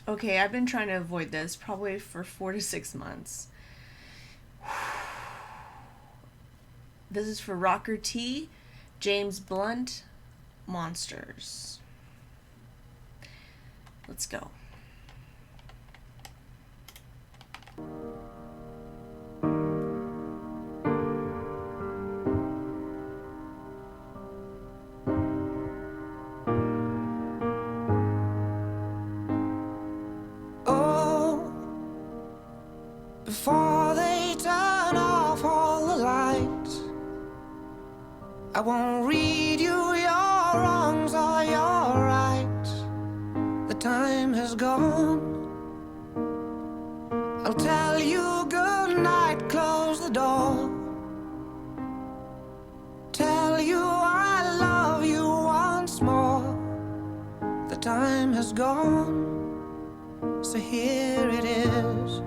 Okay, I've been trying to avoid this probably for 4 to 6 months. This is for Rocker T, James Blunt, Monsters. Let's go. Oh, before they turn off all the lights, I won't read you your wrongs or your rights. The time has gone. I'll tell you good night, close the door. Tell you I love you once more. The time has gone, so here it is.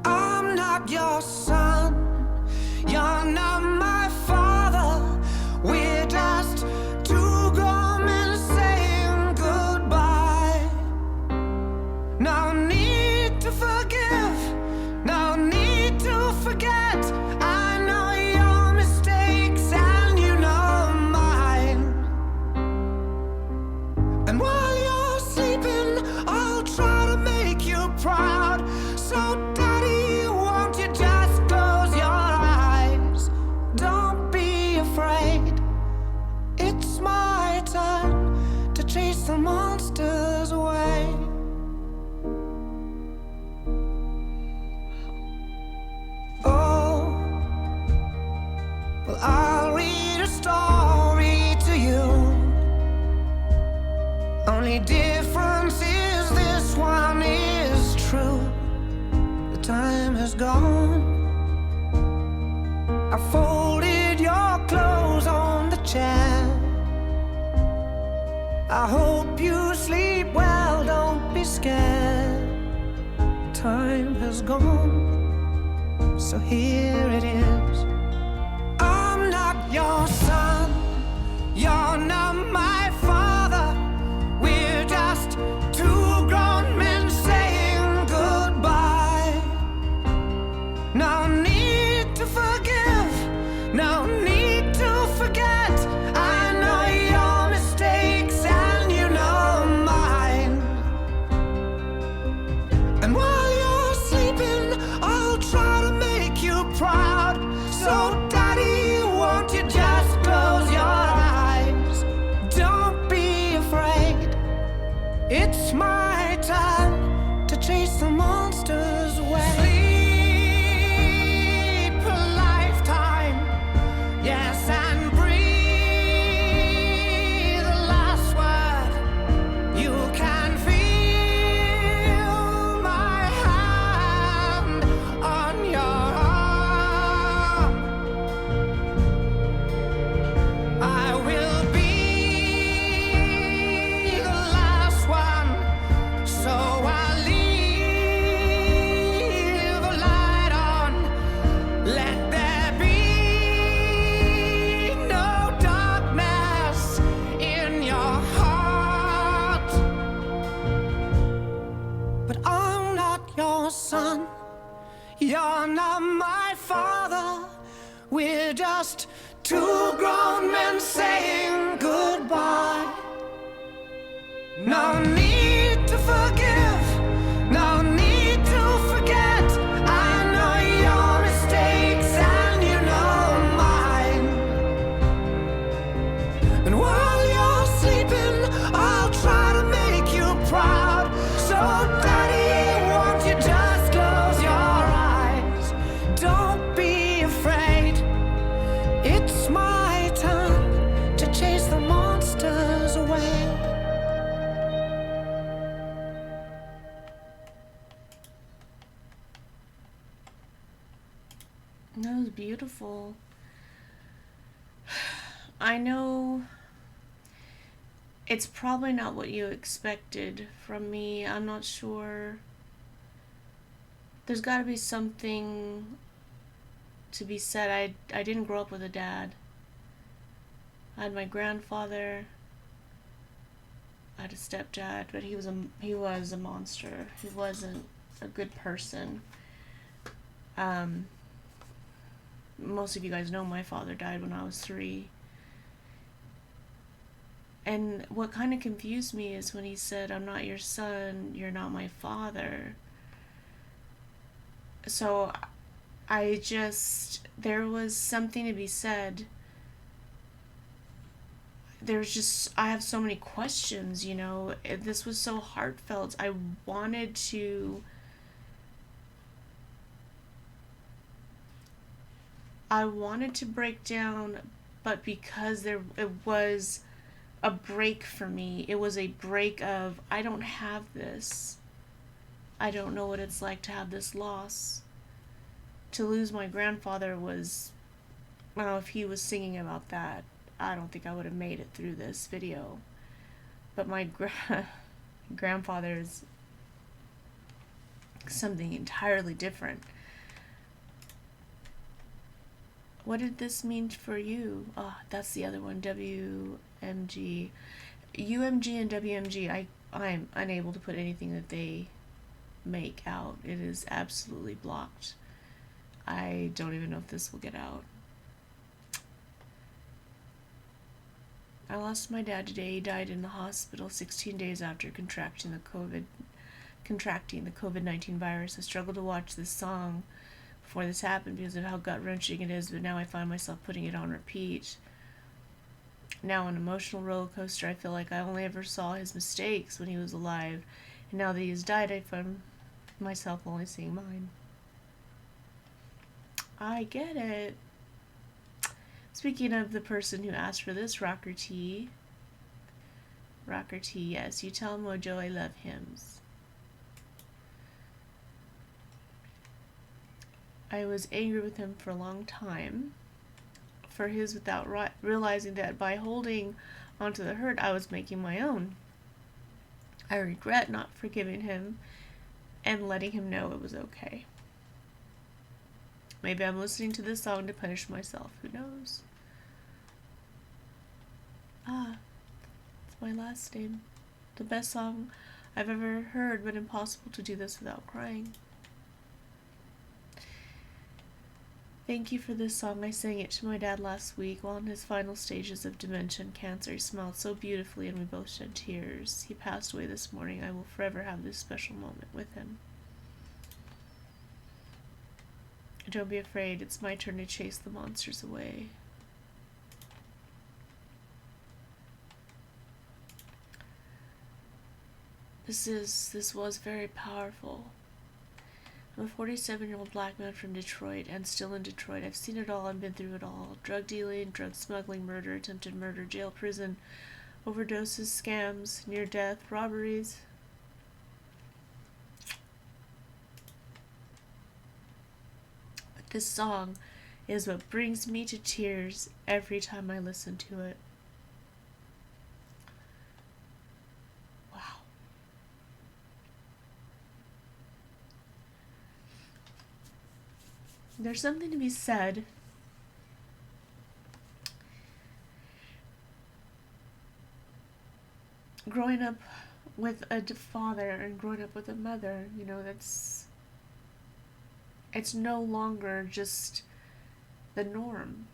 I'm not your son, you're not my father. We're just two grown men saying goodbye. No need to forgive, no need to forget. I know your mistakes and you know mine. And while you're sleeping, I'll try to make you proud. So daddy, won't you just close your eyes? Don't be afraid. It's my turn to chase the monsters away. Oh, well, I'll read a story to you. Only difference is this one is true. The time has gone. I folded your clothes on the chair. I hope you sleep well, don't be scared. Time has gone, so here it is. I'm not your son, you're not my father. We're just two grown men saying goodbye. No need to forgive, no need to forget. I know your mistakes and you know mine. And while you're sleeping, I'll try to make you proud. So daddy, won't you just close your eyes? Don't be afraid. It's my time to chase the monsters away. Sleep a lifetime, yes, and breathe the last word. You can feel my hand on your arm. I will be the last one, so I'll leave a light on. Let there be no darkness in your heart. But I'm not your son, you're not my father. We're just two grown men saying goodbye. No need to forgive, no need to forget. I know your mistakes and you know mine. And while you're sleeping, I'll try to make you proud. So daddy, won't you just close your eyes? Don't be afraid. It's my turn to chase the monsters away. That was beautiful. I know it's probably not what you expected from me. I'm not sure. There's got to be something to be said. I didn't grow up with a dad. I had my grandfather. I had a stepdad, but he was a monster. He wasn't a good person. Um, Most of you guys know my father died when I was 3. And what kind of confused me is when he said, "I'm not your son, you're not my father." So there was something to be said. I have so many questions, This was so heartfelt. Wanted to, I wanted to break down, but because it was a break for me, it was a break of, I don't have this. I don't know what it's like to have this loss. To lose my grandfather was, I don't know if he was singing about that. I don't think I would have made it through this video. But my grandfather is something entirely different. What did this mean for you? Oh, that's the other one. WMG. UMG and WMG, I'm unable to put anything that they make out. It is absolutely blocked. I don't even know if this will get out. I lost my dad today. He died in the hospital 16 days after contracting the COVID-19 virus. I struggled to watch this song before this happened because of how gut-wrenching it is, but now I find myself putting it on repeat. Now an emotional roller coaster. I feel like I only ever saw his mistakes when he was alive, and now that he has died, I find myself only seeing mine. I get it. Speaking of the person who asked for this, Rocker T, yes, you tell Mojo I love hymns. I was angry with him for a long time for his without realizing that by holding onto the hurt I was making my own. I regret not forgiving him and letting him know it was okay. Maybe I'm listening to this song to punish myself. Who knows? It's my last name. The best song I've ever heard, but impossible to do this without crying. Thank you for this song. I sang it to my dad last week while in his final stages of dementia and cancer. He smiled so beautifully and we both shed tears. He passed away this morning. I will forever have this special moment with him. Don't be afraid. It's my turn to chase the monsters away. This was very powerful. I'm a 47-year-old black man from Detroit and still in Detroit. I've seen it all and been through it all. Drug dealing, drug smuggling, murder, attempted murder, jail, prison, overdoses, scams, near death, robberies. But this song is what brings me to tears every time I listen to it. There's something to be said growing up with a father and growing up with a mother, it's no longer just the norm.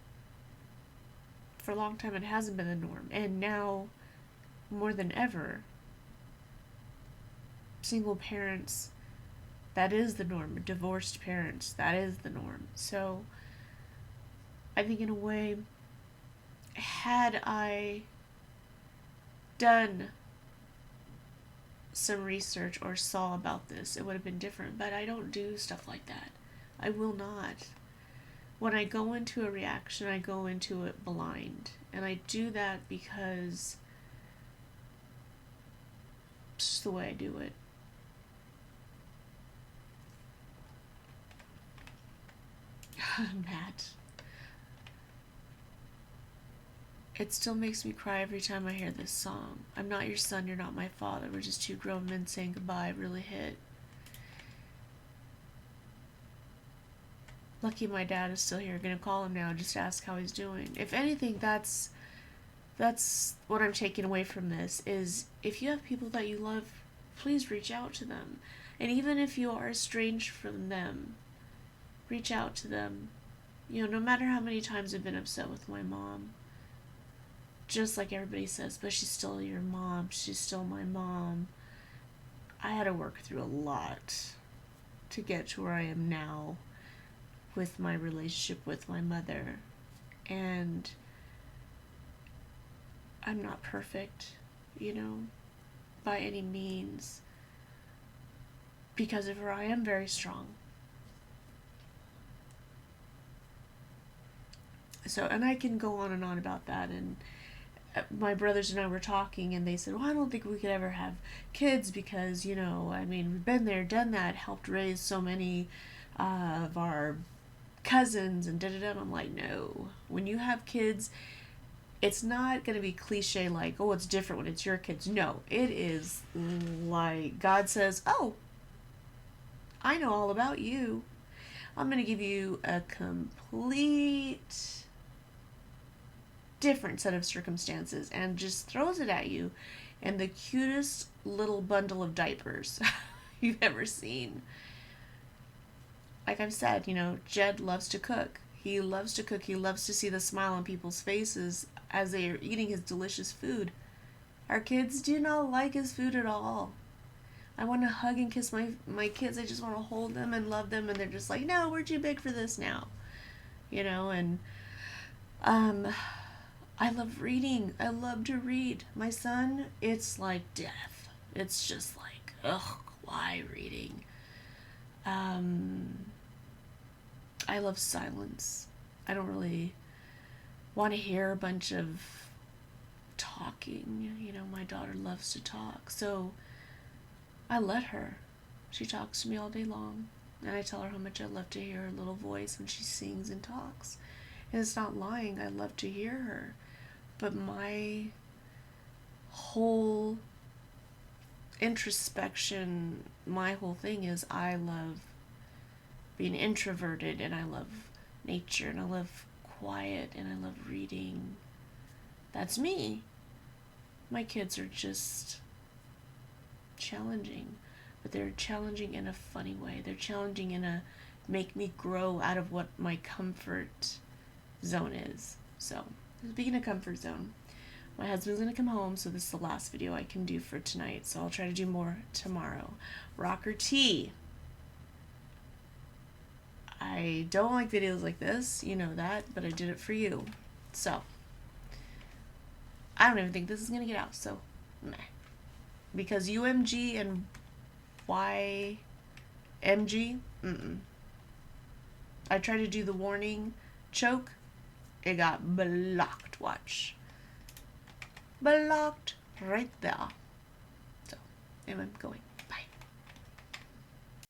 For a long time it hasn't been the norm, and now more than ever, single parents, that is the norm. Divorced parents, that is the norm. So I think in a way, had I done some research or saw about this, it would have been different. But I don't do stuff like that. I will not. When I go into a reaction, I go into it blind. And I do that because it's just the way I do it. Matt. It still makes me cry every time I hear this song. I'm not your son, you're not my father. We're just two grown men saying goodbye. Really hit. Lucky my dad is still here. Gonna call him now, just ask how he's doing. If anything, that's That's what I'm taking away from this is if you have people that you love, please reach out to them. And even if you are estranged from them, reach out to them. You know, no matter how many times I've been upset with my mom, just like everybody says, but she's still your mom. She's still my mom. I had to work through a lot to get to where I am now with my relationship with my mother. And I'm not perfect, you know, by any means. Because of her, I am very strong. So, and I can go on and on about that. And my brothers and I were talking, and they said, well, I don't think we could ever have kids because, you know, I mean, we've been there, done that, helped raise so many of our cousins and da-da-da. I'm like, no. When you have kids, it's not going to be cliche like, oh, it's different when it's your kids. No, it is like God says, oh, I know all about you. I'm going to give you a complete different set of circumstances and just throws it at you in the cutest little bundle of diapers you've ever seen. Like I've said, you know, Jed loves to cook. He loves to cook. He loves to see the smile on people's faces as they are eating his delicious food. Our kids do not like his food at all. I want to hug and kiss my kids. I just want to hold them and love them, and they're just like, no, we're too big for this now. You know, and I love reading. I love to read. My son, it's like death. It's just like, ugh, why reading? I love silence. I don't really want to hear a bunch of talking. You know, my daughter loves to talk, so I let her. She talks to me all day long, and I tell her how much I love to hear her little voice when she sings and talks. And it's not lying. I love to hear her. But my whole introspection, my whole thing is I love being introverted, and I love nature, and I love quiet, and I love reading. That's me. My kids are just challenging, but they're challenging in a funny way. They're challenging in a make me grow out of what my comfort zone is. So, speaking of comfort zone, my husband's gonna come home, so this is the last video I can do for tonight, so I'll try to do more tomorrow. Rocker T. I don't like videos like this, you know that, but I did it for you. So, I don't even think this is gonna get out, so meh. Because UMG and YMG, I tried to do the warning choke, it got blocked, watch. Blocked right there. So, anyway, I'm going.